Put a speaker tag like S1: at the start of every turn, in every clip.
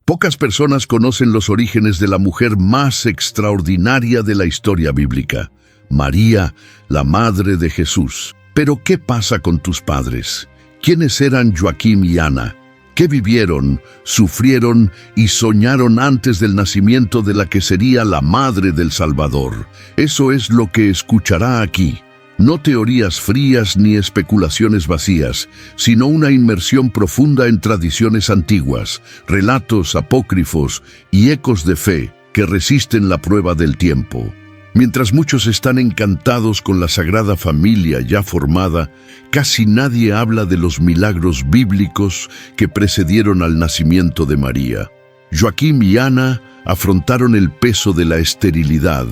S1: Pocas personas conocen los orígenes de la mujer más extraordinaria de la historia bíblica, María, la madre de Jesús. Pero, ¿qué pasa con tus padres? ¿Quiénes eran Joaquín y Ana? ¿Qué vivieron, sufrieron y soñaron antes del nacimiento de la que sería la madre del Salvador? Eso es lo que escuchará aquí. No teorías frías ni especulaciones vacías, sino una inmersión profunda en tradiciones antiguas, relatos apócrifos y ecos de fe que resisten la prueba del tiempo. Mientras muchos están encantados con la Sagrada Familia ya formada, casi nadie habla de los milagros bíblicos que precedieron al nacimiento de María. Joaquín y Ana afrontaron el peso de la esterilidad,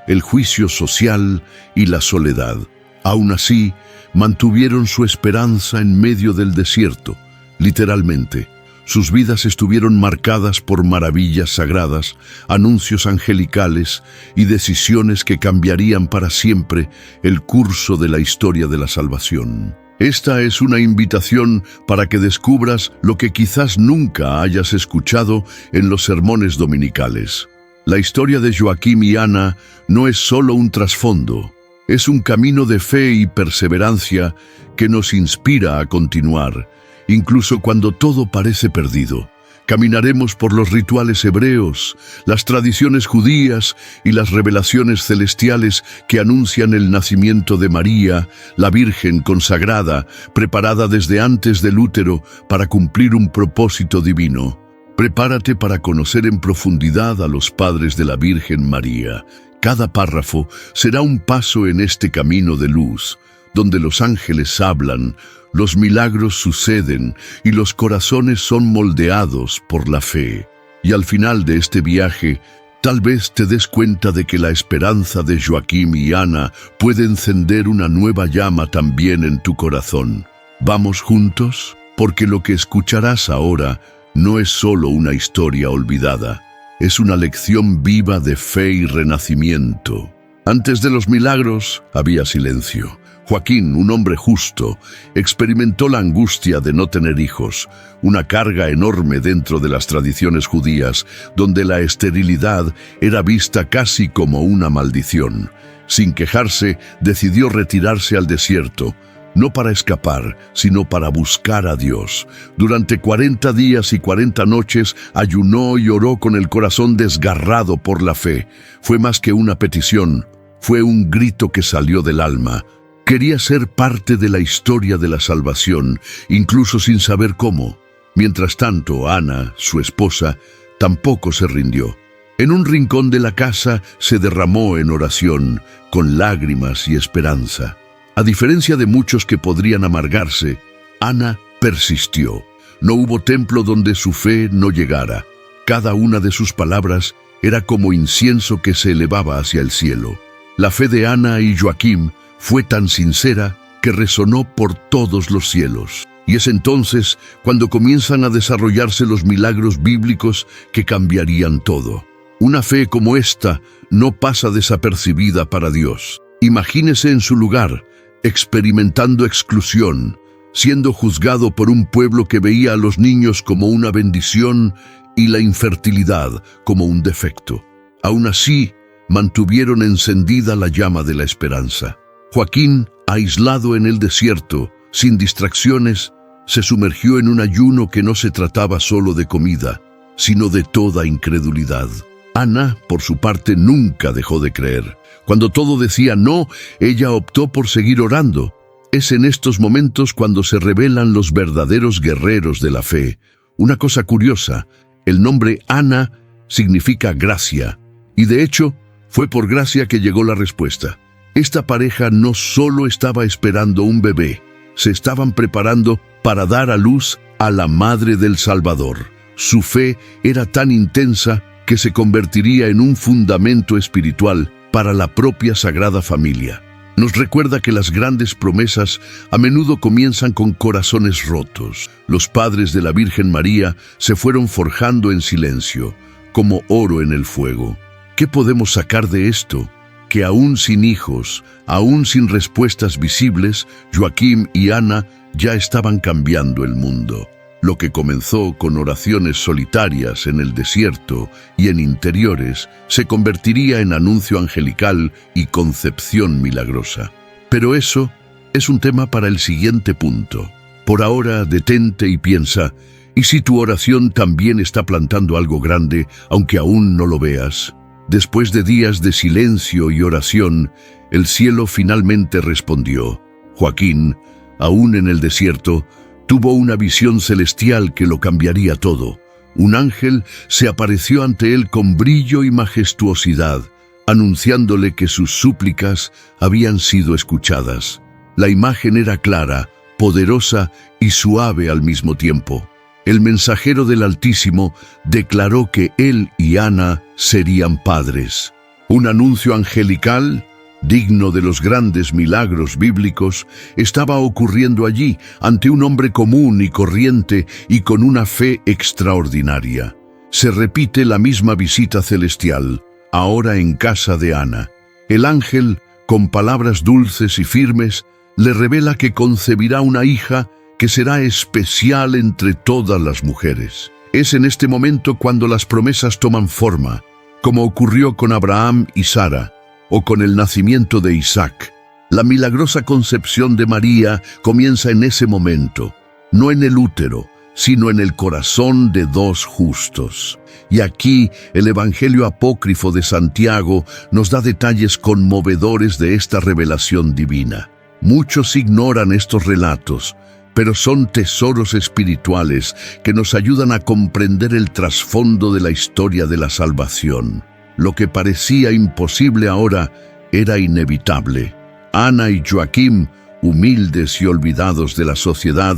S1: el juicio social y la soledad. Aún así, mantuvieron su esperanza en medio del desierto, literalmente. Sus vidas estuvieron marcadas por maravillas sagradas, anuncios angelicales y decisiones que cambiarían para siempre el curso de la historia de la salvación. Esta es una invitación para que descubras lo que quizás nunca hayas escuchado en los sermones dominicales. La historia de Joaquín y Ana no es solo un trasfondo, es un camino de fe y perseverancia que nos inspira a continuar, incluso cuando todo parece perdido. Caminaremos por los rituales hebreos, las tradiciones judías y las revelaciones celestiales que anuncian el nacimiento de María, la Virgen consagrada, preparada desde antes del útero para cumplir un propósito divino. Prepárate para conocer en profundidad a los padres de la Virgen María. Cada párrafo será un paso en este camino de luz, donde los ángeles hablan, los milagros suceden y los corazones son moldeados por la fe. Y al final de este viaje, tal vez te des cuenta de que la esperanza de Joaquín y Ana puede encender una nueva llama también en tu corazón. ¿Vamos juntos? Porque lo que escucharás ahora no es solo una historia olvidada, es una lección viva de fe y renacimiento. Antes de los milagros había silencio. Joaquín, un hombre justo, experimentó la angustia de no tener hijos, una carga enorme dentro de las tradiciones judías, donde la esterilidad era vista casi como una maldición. Sin quejarse, decidió retirarse al desierto, no para escapar, sino para buscar a Dios. Durante 40 días y 40 noches ayunó y oró con el corazón desgarrado por la fe. Fue más que una petición, fue un grito que salió del alma. Quería ser parte de la historia de la salvación, incluso sin saber cómo. Mientras tanto, Ana, su esposa, tampoco se rindió. En un rincón de la casa se derramó en oración, con lágrimas y esperanza. A diferencia de muchos que podrían amargarse, Ana persistió. No hubo templo donde su fe no llegara. Cada una de sus palabras era como incienso que se elevaba hacia el cielo. La fe de Ana y Joaquín fue tan sincera que resonó por todos los cielos. Y es entonces cuando comienzan a desarrollarse los milagros bíblicos que cambiarían todo. Una fe como esta no pasa desapercibida para Dios. Imagínese en su lugar, experimentando exclusión, siendo juzgado por un pueblo que veía a los niños como una bendición y la infertilidad como un defecto. Aún así, mantuvieron encendida la llama de la esperanza. Joaquín, aislado en el desierto, sin distracciones, se sumergió en un ayuno que no se trataba solo de comida, sino de toda incredulidad. Ana, por su parte, nunca dejó de creer. Cuando todo decía no, ella optó por seguir orando. Es en estos momentos cuando se revelan los verdaderos guerreros de la fe. Una cosa curiosa, el nombre Ana significa gracia, y de hecho, fue por gracia que llegó la respuesta. Esta pareja no solo estaba esperando un bebé, se estaban preparando para dar a luz a la madre del Salvador. Su fe era tan intensa que se convertiría en un fundamento espiritual para la propia Sagrada Familia. Nos recuerda que las grandes promesas a menudo comienzan con corazones rotos. Los padres de la Virgen María se fueron forjando en silencio, como oro en el fuego. ¿Qué podemos sacar de esto? Que aún sin hijos, aún sin respuestas visibles, Joaquín y Ana ya estaban cambiando el mundo. Lo que comenzó con oraciones solitarias en el desierto y en interiores se convertiría en anuncio angelical y concepción milagrosa. Pero eso es un tema para el siguiente punto. Por ahora, detente y piensa, ¿y si tu oración también está plantando algo grande, aunque aún no lo veas? Después de días de silencio y oración, el cielo finalmente respondió. Joaquín, aún en el desierto, tuvo una visión celestial que lo cambiaría todo. Un ángel se apareció ante él con brillo y majestuosidad, anunciándole que sus súplicas habían sido escuchadas. La imagen era clara, poderosa y suave al mismo tiempo. El mensajero del Altísimo declaró que él y Ana serían padres. Un anuncio angelical, digno de los grandes milagros bíblicos, estaba ocurriendo allí ante un hombre común y corriente y con una fe extraordinaria. Se repite la misma visita celestial, ahora en casa de Ana. El ángel, con palabras dulces y firmes, le revela que concebirá una hija que será especial entre todas las mujeres. Es en este momento cuando las promesas toman forma, como ocurrió con Abraham y Sara, o con el nacimiento de Isaac. La milagrosa concepción de María comienza en ese momento, no en el útero, sino en el corazón de dos justos. Y aquí el Evangelio apócrifo de Santiago nos da detalles conmovedores de esta revelación divina. Muchos ignoran estos relatos, pero son tesoros espirituales que nos ayudan a comprender el trasfondo de la historia de la salvación. Lo que parecía imposible ahora era inevitable. Ana y Joaquín, humildes y olvidados de la sociedad,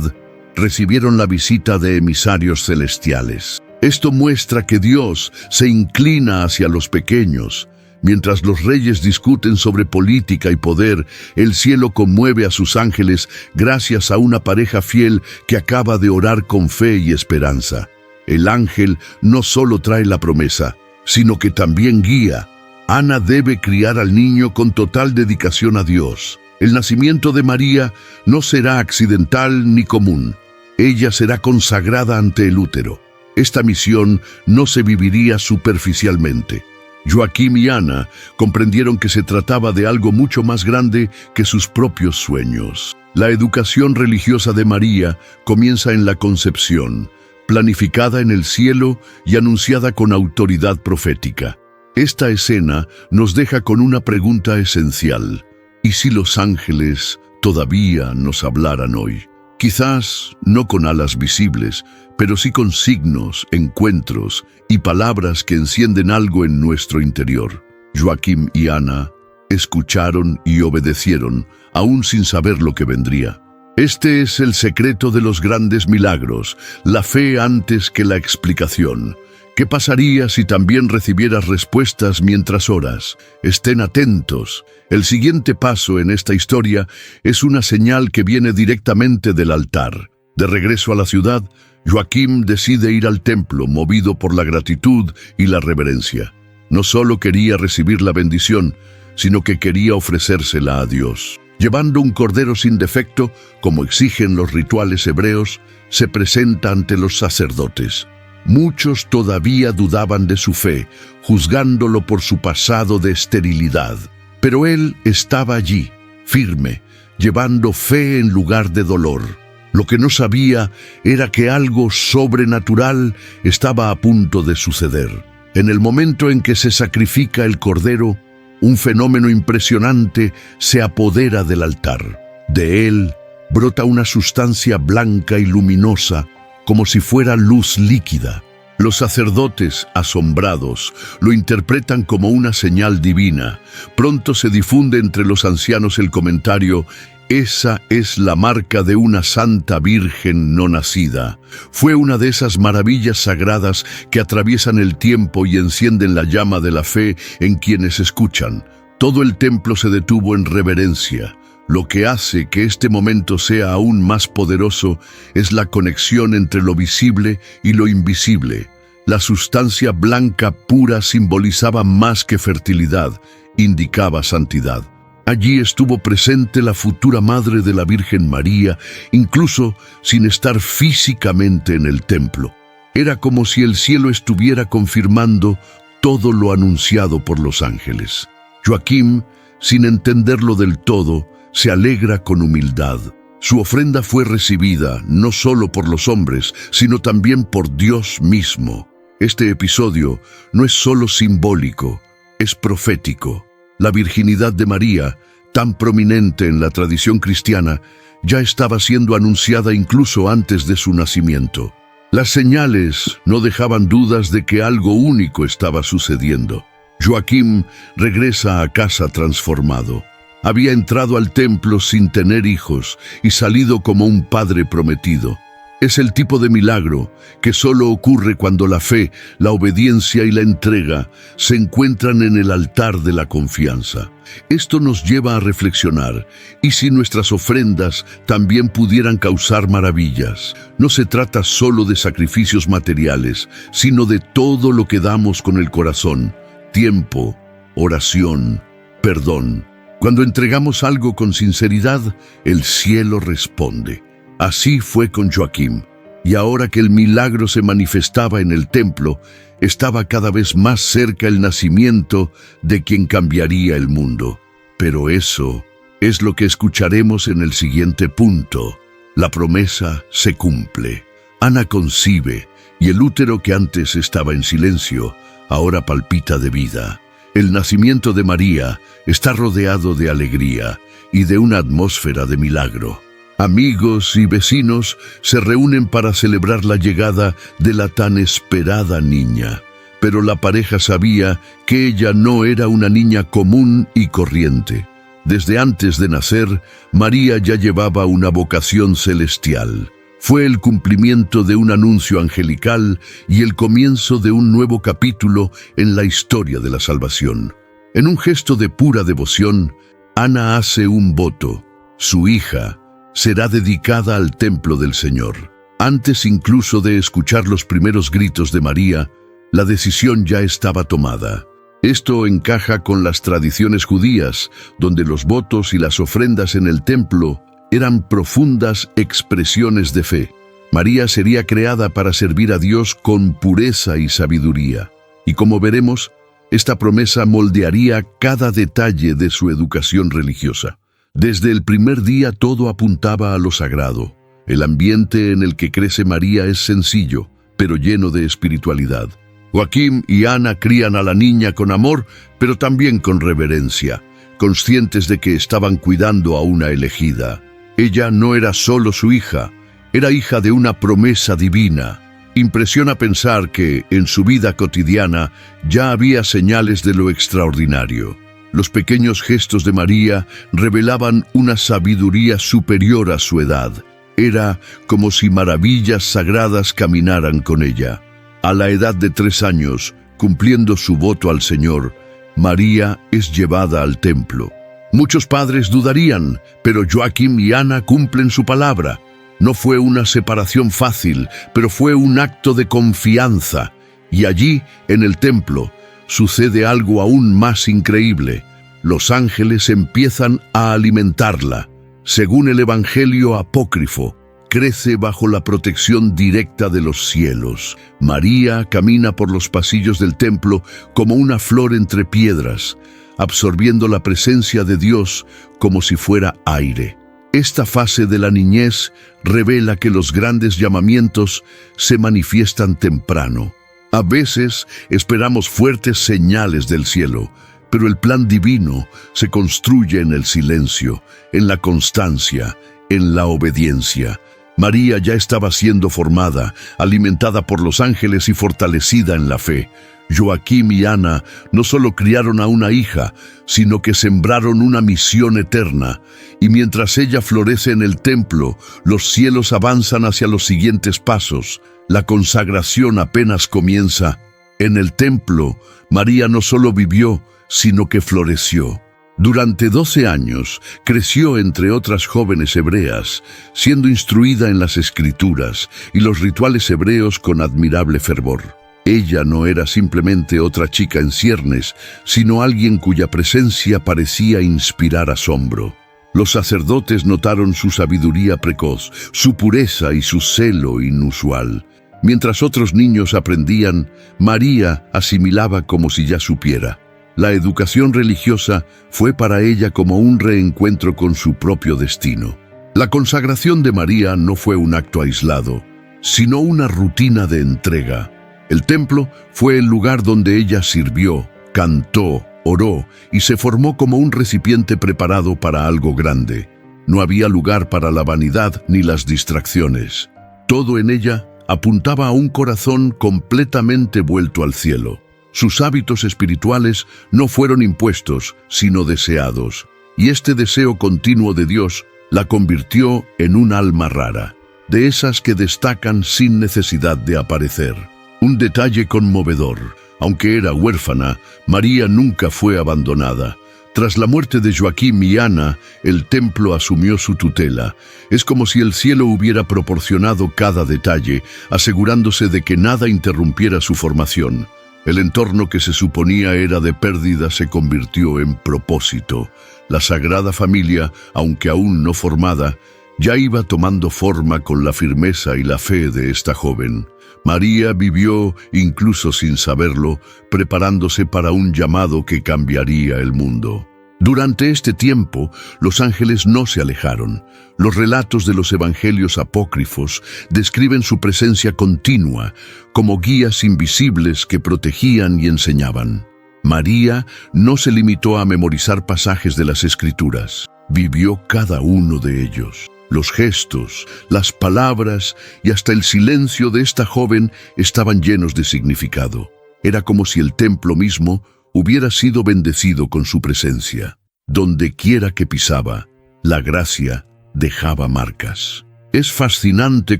S1: recibieron la visita de emisarios celestiales. Esto muestra que Dios se inclina hacia los pequeños. Mientras los reyes discuten sobre política y poder, el cielo conmueve a sus ángeles gracias a una pareja fiel que acaba de orar con fe y esperanza. El ángel no solo trae la promesa, sino que también guía. Ana debe criar al niño con total dedicación a Dios. El nacimiento de María no será accidental ni común. Ella será consagrada ante el útero. Esta misión no se viviría superficialmente. Joaquín y Ana comprendieron que se trataba de algo mucho más grande que sus propios sueños. La educación religiosa de María comienza en la concepción, planificada en el cielo y anunciada con autoridad profética. Esta escena nos deja con una pregunta esencial. ¿Y si los ángeles todavía nos hablaran hoy? Quizás no con alas visibles, pero sí con signos, encuentros y palabras que encienden algo en nuestro interior. Joaquín y Ana escucharon y obedecieron, aún sin saber lo que vendría. Este es el secreto de los grandes milagros, la fe antes que la explicación. ¿Qué pasaría si también recibieras respuestas mientras oras? Estén atentos. El siguiente paso en esta historia es una señal que viene directamente del altar. De regreso a la ciudad, Joaquín decide ir al templo, movido por la gratitud y la reverencia. No solo quería recibir la bendición, sino que quería ofrecérsela a Dios. Llevando un cordero sin defecto, como exigen los rituales hebreos, se presenta ante los sacerdotes. Muchos todavía dudaban de su fe, juzgándolo por su pasado de esterilidad. Pero él estaba allí, firme, llevando fe en lugar de dolor. Lo que no sabía era que algo sobrenatural estaba a punto de suceder. En el momento en que se sacrifica el cordero, un fenómeno impresionante se apodera del altar. De él brota una sustancia blanca y luminosa, como si fuera luz líquida. Los sacerdotes, asombrados, lo interpretan como una señal divina. Pronto se difunde entre los ancianos el comentario: esa es la marca de una santa virgen no nacida. Fue una de esas maravillas sagradas que atraviesan el tiempo y encienden la llama de la fe en quienes escuchan. Todo el templo se detuvo en reverencia. Lo que hace que este momento sea aún más poderoso es la conexión entre lo visible y lo invisible. La sustancia blanca pura simbolizaba más que fertilidad, indicaba santidad. Allí estuvo presente la futura madre de la Virgen María, incluso sin estar físicamente en el templo. Era como si el cielo estuviera confirmando todo lo anunciado por los ángeles. Joaquim, sin entenderlo del todo, se alegra con humildad. Su ofrenda fue recibida no solo por los hombres, sino también por Dios mismo. Este episodio no es solo simbólico, es profético. La virginidad de María, tan prominente en la tradición cristiana, ya estaba siendo anunciada incluso antes de su nacimiento. Las señales no dejaban dudas de que algo único estaba sucediendo. Joaquim regresa a casa transformado. Había entrado al templo sin tener hijos y salido como un padre prometido. Es el tipo de milagro que solo ocurre cuando la fe, la obediencia y la entrega se encuentran en el altar de la confianza. Esto nos lleva a reflexionar, ¿y si nuestras ofrendas también pudieran causar maravillas? No se trata solo de sacrificios materiales, sino de todo lo que damos con el corazón: tiempo, oración, perdón. Cuando entregamos algo con sinceridad, el cielo responde. Así fue con Joaquim, y ahora que el milagro se manifestaba en el templo, estaba cada vez más cerca el nacimiento de quien cambiaría el mundo. Pero eso es lo que escucharemos en el siguiente punto. La promesa se cumple. Ana concibe, y el útero que antes estaba en silencio, ahora palpita de vida. El nacimiento de María está rodeado de alegría y de una atmósfera de milagro. Amigos y vecinos se reúnen para celebrar la llegada de la tan esperada niña. Pero la pareja sabía que ella no era una niña común y corriente. Desde antes de nacer, María ya llevaba una vocación celestial. Fue el cumplimiento de un anuncio angelical y el comienzo de un nuevo capítulo en la historia de la salvación. En un gesto de pura devoción, Ana hace un voto. Su hija será dedicada al templo del Señor. Antes incluso de escuchar los primeros gritos de María, la decisión ya estaba tomada. Esto encaja con las tradiciones judías, donde los votos y las ofrendas en el templo eran profundas expresiones de fe. María sería creada para servir a Dios con pureza y sabiduría. Y como veremos, esta promesa moldearía cada detalle de su educación religiosa. Desde el primer día todo apuntaba a lo sagrado. El ambiente en el que crece María es sencillo, pero lleno de espiritualidad. Joaquim y Ana crían a la niña con amor, pero también con reverencia, conscientes de que estaban cuidando a una elegida. Ella no era solo su hija, era hija de una promesa divina. Impresiona pensar que, en su vida cotidiana, ya había señales de lo extraordinario. Los pequeños gestos de María revelaban una sabiduría superior a su edad. Era como si maravillas sagradas caminaran con ella. A la edad de 3 años, cumpliendo su voto al Señor, María es llevada al templo. Muchos padres dudarían, pero Joaquim y Ana cumplen su palabra. No fue una separación fácil, pero fue un acto de confianza. Y allí, en el templo, sucede algo aún más increíble. Los ángeles empiezan a alimentarla. Según el Evangelio apócrifo, crece bajo la protección directa de los cielos. María camina por los pasillos del templo como una flor entre piedras, absorbiendo la presencia de Dios como si fuera aire. Esta fase de la niñez revela que los grandes llamamientos se manifiestan temprano. A veces esperamos fuertes señales del cielo, pero el plan divino se construye en el silencio, en la constancia, en la obediencia. María ya estaba siendo formada, alimentada por los ángeles y fortalecida en la fe. Joaquim y Ana no solo criaron a una hija, sino que sembraron una misión eterna. Y mientras ella florece en el templo, los cielos avanzan hacia los siguientes pasos. La consagración apenas comienza. En el templo, María no solo vivió, sino que floreció. Durante 12 años creció entre otras jóvenes hebreas, siendo instruida en las Escrituras y los rituales hebreos con admirable fervor. Ella no era simplemente otra chica en ciernes, sino alguien cuya presencia parecía inspirar asombro. Los sacerdotes notaron su sabiduría precoz, su pureza y su celo inusual. Mientras otros niños aprendían, María asimilaba como si ya supiera. La educación religiosa fue para ella como un reencuentro con su propio destino. La consagración de María no fue un acto aislado, sino una rutina de entrega. El templo fue el lugar donde ella sirvió, cantó, oró y se formó como un recipiente preparado para algo grande. No había lugar para la vanidad ni las distracciones. Todo en ella apuntaba a un corazón completamente vuelto al cielo. Sus hábitos espirituales no fueron impuestos, sino deseados, y este deseo continuo de Dios la convirtió en un alma rara, de esas que destacan sin necesidad de aparecer. Un detalle conmovedor: aunque era huérfana, María nunca fue abandonada. Tras la muerte de Joaquín y Ana, el templo asumió su tutela. Es como si el cielo hubiera proporcionado cada detalle, asegurándose de que nada interrumpiera su formación. El entorno que se suponía era de pérdida se convirtió en propósito. La Sagrada Familia, aunque aún no formada, ya iba tomando forma con la firmeza y la fe de esta joven. María vivió, incluso sin saberlo, preparándose para un llamado que cambiaría el mundo. Durante este tiempo, los ángeles no se alejaron. Los relatos de los evangelios apócrifos describen su presencia continua, como guías invisibles que protegían y enseñaban. María no se limitó a memorizar pasajes de las Escrituras. Vivió cada uno de ellos. Los gestos, las palabras y hasta el silencio de esta joven estaban llenos de significado. Era como si el templo mismo hubiera sido bendecido con su presencia. Donde quiera que pisaba, la gracia dejaba marcas. Es fascinante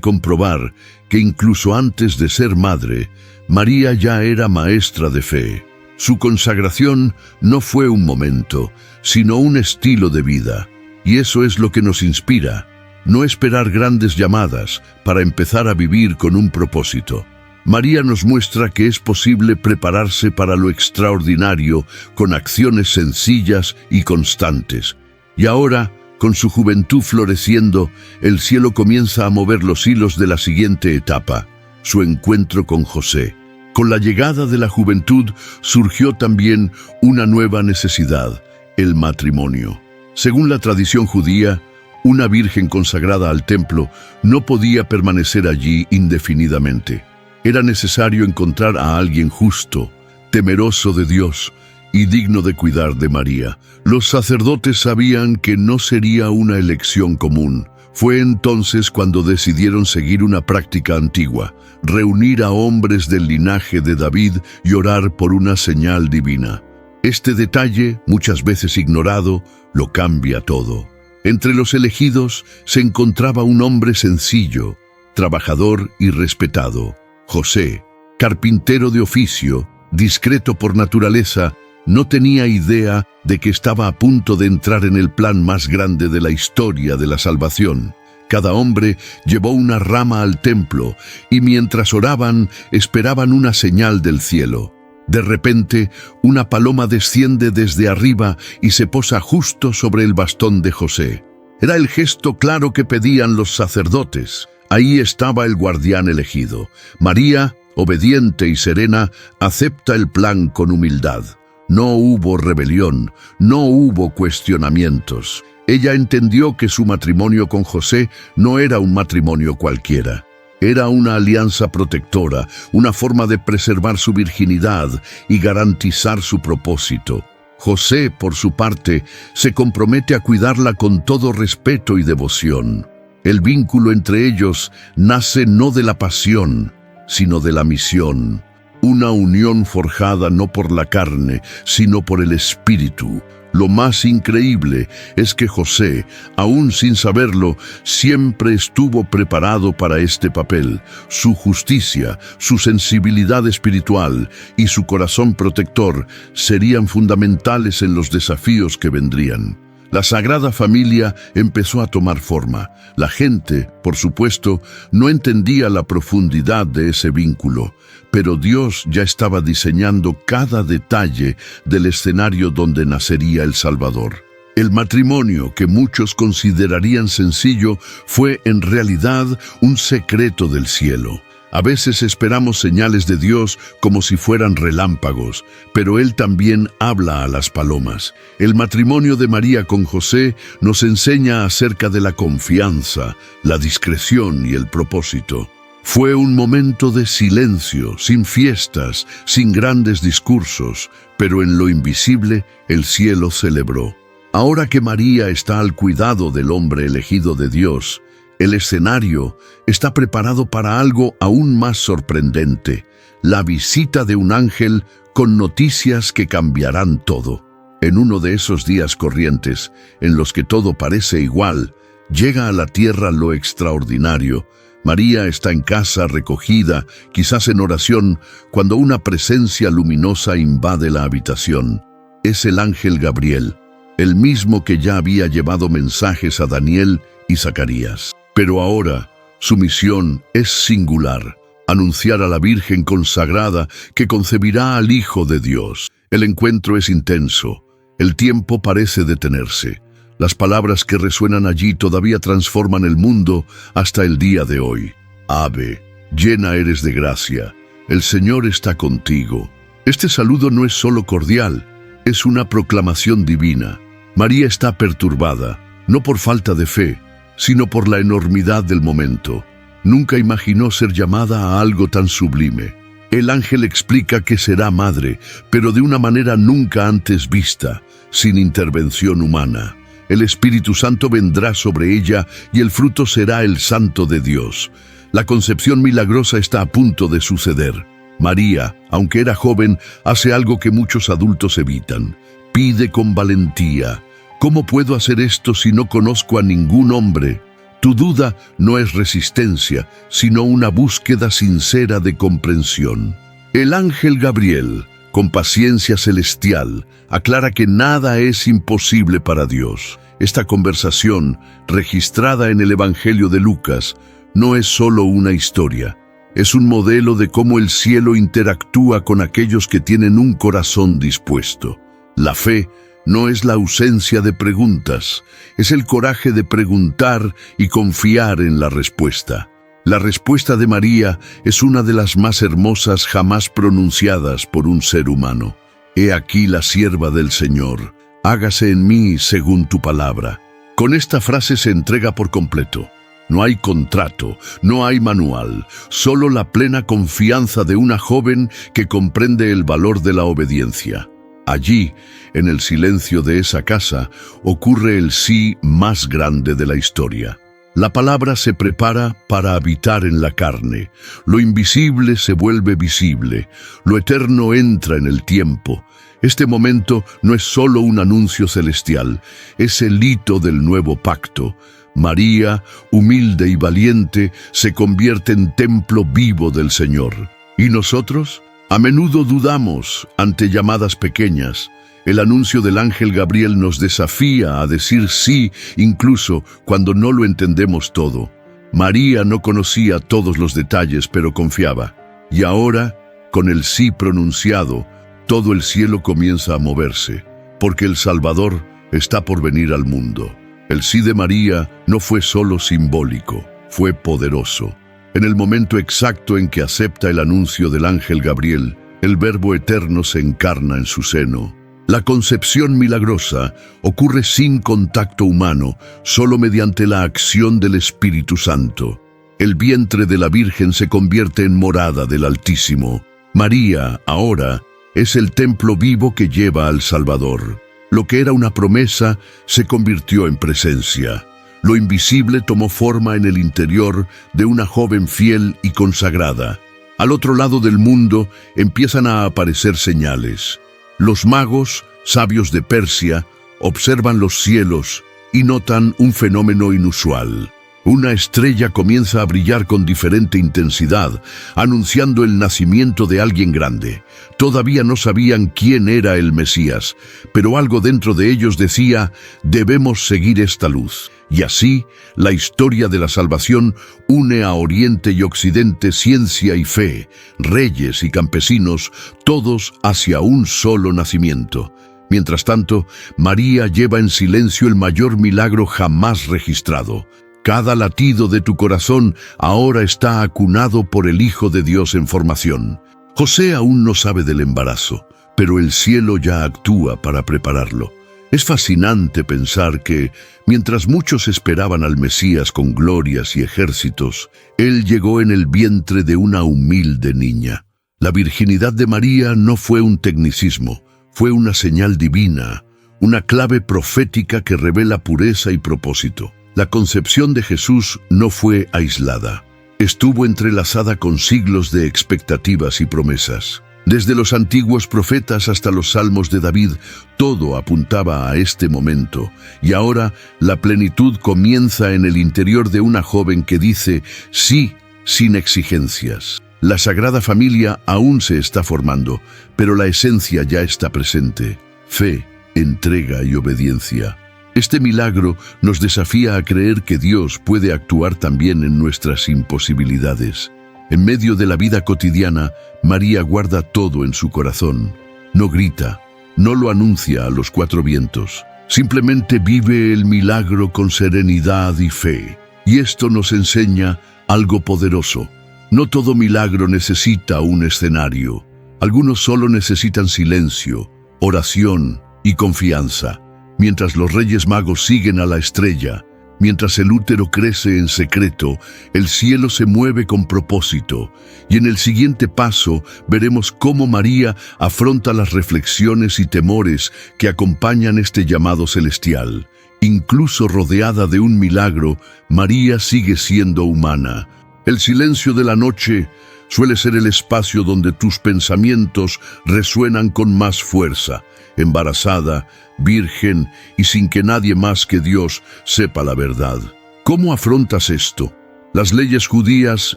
S1: comprobar que incluso antes de ser madre, María ya era maestra de fe. Su consagración no fue un momento, sino un estilo de vida. Y eso es lo que nos inspira. No esperar grandes llamadas para empezar a vivir con un propósito. María nos muestra que es posible prepararse para lo extraordinario con acciones sencillas y constantes. Y ahora, con su juventud floreciendo, el cielo comienza a mover los hilos de la siguiente etapa, su encuentro con José. Con la llegada de la juventud surgió también una nueva necesidad, el matrimonio. Según la tradición judía, una virgen consagrada al templo no podía permanecer allí indefinidamente. Era necesario encontrar a alguien justo, temeroso de Dios y digno de cuidar de María. Los sacerdotes sabían que no sería una elección común. Fue entonces cuando decidieron seguir una práctica antigua, reunir a hombres del linaje de David y orar por una señal divina. Este detalle, muchas veces ignorado, lo cambia todo. Entre los elegidos se encontraba un hombre sencillo, trabajador y respetado. José, carpintero de oficio, discreto por naturaleza, no tenía idea de que estaba a punto de entrar en el plan más grande de la historia de la salvación. Cada hombre llevó una rama al templo y mientras oraban esperaban una señal del cielo. De repente, una paloma desciende desde arriba y se posa justo sobre el bastón de José. Era el gesto claro que pedían los sacerdotes. Ahí estaba el guardián elegido. María, obediente y serena, acepta el plan con humildad. No hubo rebelión, no hubo cuestionamientos. Ella entendió que su matrimonio con José no era un matrimonio cualquiera. Era una alianza protectora, una forma de preservar su virginidad y garantizar su propósito. José, por su parte, se compromete a cuidarla con todo respeto y devoción. El vínculo entre ellos nace no de la pasión, sino de la misión. Una unión forjada no por la carne, sino por el espíritu. Lo más increíble es que José, aún sin saberlo, siempre estuvo preparado para este papel. Su justicia, su sensibilidad espiritual y su corazón protector serían fundamentales en los desafíos que vendrían. La Sagrada Familia empezó a tomar forma. La gente, por supuesto, no entendía la profundidad de ese vínculo, pero Dios ya estaba diseñando cada detalle del escenario donde nacería el Salvador. El matrimonio, que muchos considerarían sencillo, fue en realidad un secreto del cielo. A veces esperamos señales de Dios como si fueran relámpagos, pero Él también habla a las palomas. El matrimonio de María con José nos enseña acerca de la confianza, la discreción y el propósito. Fue un momento de silencio, sin fiestas, sin grandes discursos, pero en lo invisible el cielo celebró. Ahora que María está al cuidado del hombre elegido de Dios, el escenario está preparado para algo aún más sorprendente: la visita de un ángel con noticias que cambiarán todo. En uno de esos días corrientes, en los que todo parece igual, llega a la tierra lo extraordinario. María está en casa, recogida, quizás en oración, cuando una presencia luminosa invade la habitación. Es el ángel Gabriel, el mismo que ya había llevado mensajes a Daniel y Zacarías. Pero ahora, su misión es singular: anunciar a la Virgen consagrada que concebirá al Hijo de Dios. El encuentro es intenso. El tiempo parece detenerse. Las palabras que resuenan allí todavía transforman el mundo hasta el día de hoy. Ave, llena eres de gracia, el Señor está contigo. Este saludo no es solo cordial, es una proclamación divina. María está perturbada, no por falta de fe, sino por la enormidad del momento. Nunca imaginó ser llamada a algo tan sublime. El ángel explica que será madre, pero de una manera nunca antes vista, sin intervención humana. El Espíritu Santo vendrá sobre ella y el fruto será el Santo de Dios. La concepción milagrosa está a punto de suceder. María, aunque era joven, hace algo que muchos adultos evitan. Pide con valentía: ¿cómo puedo hacer esto si no conozco a ningún hombre? Tu duda no es resistencia, sino una búsqueda sincera de comprensión. El ángel Gabriel, con paciencia celestial, aclara que nada es imposible para Dios. Esta conversación, registrada en el Evangelio de Lucas, no es solo una historia. Es un modelo de cómo el cielo interactúa con aquellos que tienen un corazón dispuesto. La fe no es la ausencia de preguntas, es el coraje de preguntar y confiar en la respuesta. La respuesta de María es una de las más hermosas jamás pronunciadas por un ser humano. He aquí la sierva del Señor, hágase en mí según tu palabra. Con esta frase se entrega por completo. No hay contrato, no hay manual, solo la plena confianza de una joven que comprende el valor de la obediencia. Allí, en el silencio de esa casa, ocurre el sí más grande de la historia. La palabra se prepara para habitar en la carne. Lo invisible se vuelve visible. Lo eterno entra en el tiempo. Este momento no es solo un anuncio celestial, es el hito del nuevo pacto. María, humilde y valiente, se convierte en templo vivo del Señor. ¿Y nosotros? A menudo dudamos ante llamadas pequeñas. El anuncio del ángel Gabriel nos desafía a decir sí, incluso cuando no lo entendemos todo. María no conocía todos los detalles, pero confiaba. Y ahora, con el sí pronunciado, todo el cielo comienza a moverse, porque el Salvador está por venir al mundo. El sí de María no fue solo simbólico, fue poderoso. En el momento exacto en que acepta el anuncio del ángel Gabriel, el Verbo eterno se encarna en su seno. La concepción milagrosa ocurre sin contacto humano, solo mediante la acción del Espíritu Santo. El vientre de la Virgen se convierte en morada del Altísimo. María, ahora, es el templo vivo que lleva al Salvador. Lo que era una promesa se convirtió en presencia. Lo invisible tomó forma en el interior de una joven fiel y consagrada. Al otro lado del mundo empiezan a aparecer señales. Los magos, sabios de Persia, observan los cielos y notan un fenómeno inusual. Una estrella comienza a brillar con diferente intensidad, anunciando el nacimiento de alguien grande. Todavía no sabían quién era el Mesías, pero algo dentro de ellos decía: debemos seguir esta luz. Y así, la historia de la salvación une a Oriente y Occidente, ciencia y fe, reyes y campesinos, todos hacia un solo nacimiento. Mientras tanto, María lleva en silencio el mayor milagro jamás registrado. Cada latido de tu corazón ahora está acunado por el Hijo de Dios en formación. José aún no sabe del embarazo, pero el cielo ya actúa para prepararlo. Es fascinante pensar que, mientras muchos esperaban al Mesías con glorias y ejércitos, él llegó en el vientre de una humilde niña. La virginidad de María no fue un tecnicismo, fue una señal divina, una clave profética que revela pureza y propósito. La concepción de Jesús no fue aislada. Estuvo entrelazada con siglos de expectativas y promesas. Desde los antiguos profetas hasta los salmos de David, todo apuntaba a este momento. Y ahora la plenitud comienza en el interior de una joven que dice sí sin exigencias. La Sagrada Familia aún se está formando, pero la esencia ya está presente: fe, entrega y obediencia. Este milagro nos desafía a creer que Dios puede actuar también en nuestras imposibilidades. En medio de la vida cotidiana, María guarda todo en su corazón. No grita, no lo anuncia a los cuatro vientos. Simplemente vive el milagro con serenidad y fe. Y esto nos enseña algo poderoso. No todo milagro necesita un escenario. Algunos solo necesitan silencio, oración y confianza. Mientras los Reyes Magos siguen a la estrella, mientras el útero crece en secreto, el cielo se mueve con propósito. Y en el siguiente paso veremos cómo María afronta las reflexiones y temores que acompañan este llamado celestial. Incluso rodeada de un milagro, María sigue siendo humana. El silencio de la noche suele ser el espacio donde tus pensamientos resuenan con más fuerza. Embarazada, virgen y sin que nadie más que Dios sepa la verdad. ¿Cómo afrontas esto? Las leyes judías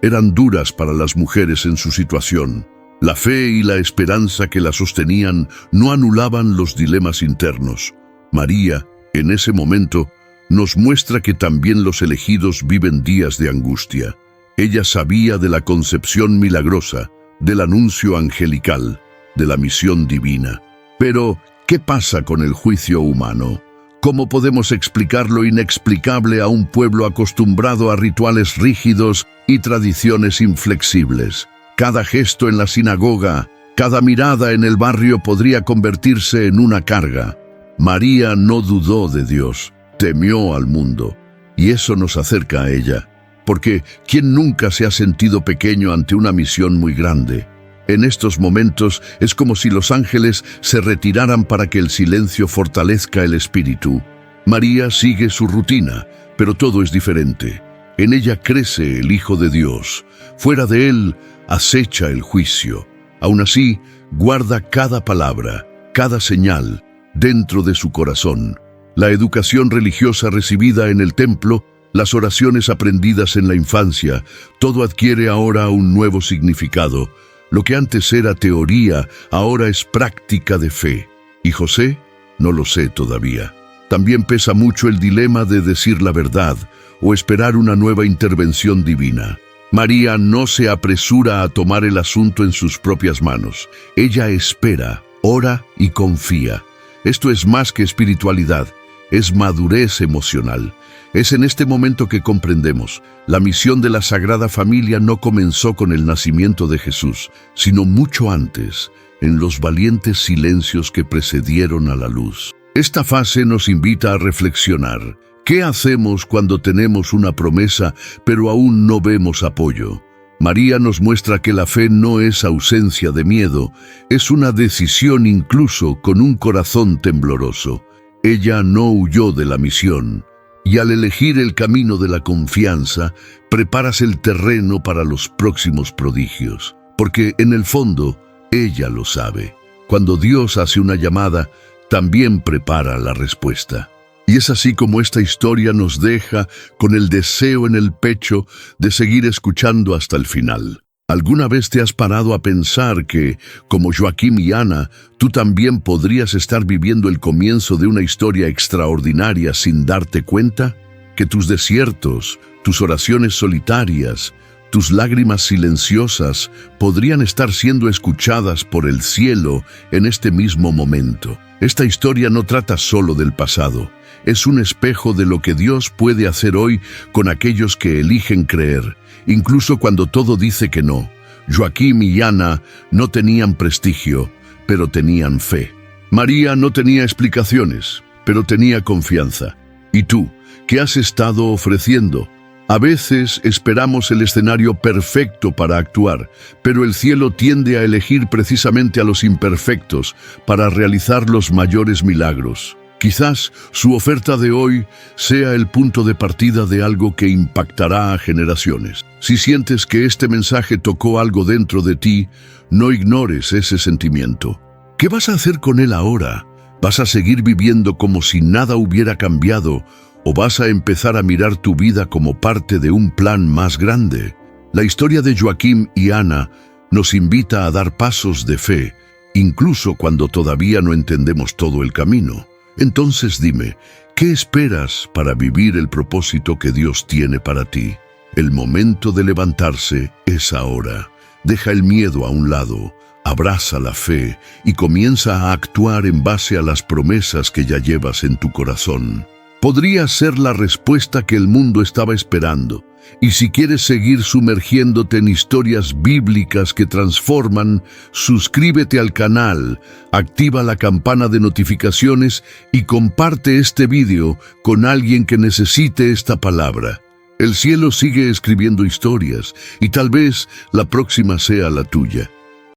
S1: eran duras para las mujeres en su situación. La fe y la esperanza que la sostenían no anulaban los dilemas internos. María, en ese momento, nos muestra que también los elegidos viven días de angustia. Ella sabía de la concepción milagrosa, del anuncio angelical, de la misión divina. Pero, ¿qué pasa con el juicio humano? ¿Cómo podemos explicar lo inexplicable a un pueblo acostumbrado a rituales rígidos y tradiciones inflexibles? Cada gesto en la sinagoga, cada mirada en el barrio podría convertirse en una carga. María no dudó de Dios, temió al mundo, y eso nos acerca a ella. Porque ¿quién nunca se ha sentido pequeño ante una misión muy grande? En estos momentos es como si los ángeles se retiraran para que el silencio fortalezca el espíritu. María sigue su rutina, pero todo es diferente. En ella crece el Hijo de Dios. Fuera de él acecha el juicio. Aún así, guarda cada palabra, cada señal, dentro de su corazón. La educación religiosa recibida en el templo, las oraciones aprendidas en la infancia, todo adquiere ahora un nuevo significado. Lo que antes era teoría, ahora es práctica de fe. ¿Y José? No lo sé todavía. También pesa mucho el dilema de decir la verdad o esperar una nueva intervención divina. María no se apresura a tomar el asunto en sus propias manos. Ella espera, ora y confía. Esto es más que espiritualidad, es madurez emocional. Es en este momento que comprendemos, la misión de la Sagrada Familia no comenzó con el nacimiento de Jesús, sino mucho antes, en los valientes silencios que precedieron a la luz. Esta fase nos invita a reflexionar. ¿Qué hacemos cuando tenemos una promesa, pero aún no vemos apoyo? María nos muestra que la fe no es ausencia de miedo, es una decisión incluso con un corazón tembloroso. Ella no huyó de la misión. Y al elegir el camino de la confianza, preparas el terreno para los próximos prodigios. Porque en el fondo, ella lo sabe. Cuando Dios hace una llamada, también prepara la respuesta. Y es así como esta historia nos deja con el deseo en el pecho de seguir escuchando hasta el final. ¿Alguna vez te has parado a pensar que, como Joaquim y Ana, tú también podrías estar viviendo el comienzo de una historia extraordinaria sin darte cuenta? Que tus desiertos, tus oraciones solitarias, tus lágrimas silenciosas podrían estar siendo escuchadas por el cielo en este mismo momento. Esta historia no trata solo del pasado, es un espejo de lo que Dios puede hacer hoy con aquellos que eligen creer, incluso cuando todo dice que no. Joaquim y Ana no tenían prestigio, pero tenían fe. María no tenía explicaciones, pero tenía confianza. ¿Y tú, qué has estado ofreciendo? A veces esperamos el escenario perfecto para actuar, pero el cielo tiende a elegir precisamente a los imperfectos para realizar los mayores milagros. Quizás su oferta de hoy sea el punto de partida de algo que impactará a generaciones. Si sientes que este mensaje tocó algo dentro de ti, no ignores ese sentimiento. ¿Qué vas a hacer con él ahora? ¿Vas a seguir viviendo como si nada hubiera cambiado? ¿O vas a empezar a mirar tu vida como parte de un plan más grande? La historia de Joaquim y Ana nos invita a dar pasos de fe, incluso cuando todavía no entendemos todo el camino. Entonces dime, ¿qué esperas para vivir el propósito que Dios tiene para ti? El momento de levantarse es ahora. Deja el miedo a un lado, abraza la fe y comienza a actuar en base a las promesas que ya llevas en tu corazón. Podría ser la respuesta que el mundo estaba esperando. Y si quieres seguir sumergiéndote en historias bíblicas que transforman, suscríbete al canal, activa la campana de notificaciones y comparte este video con alguien que necesite esta palabra. El cielo sigue escribiendo historias y tal vez la próxima sea la tuya.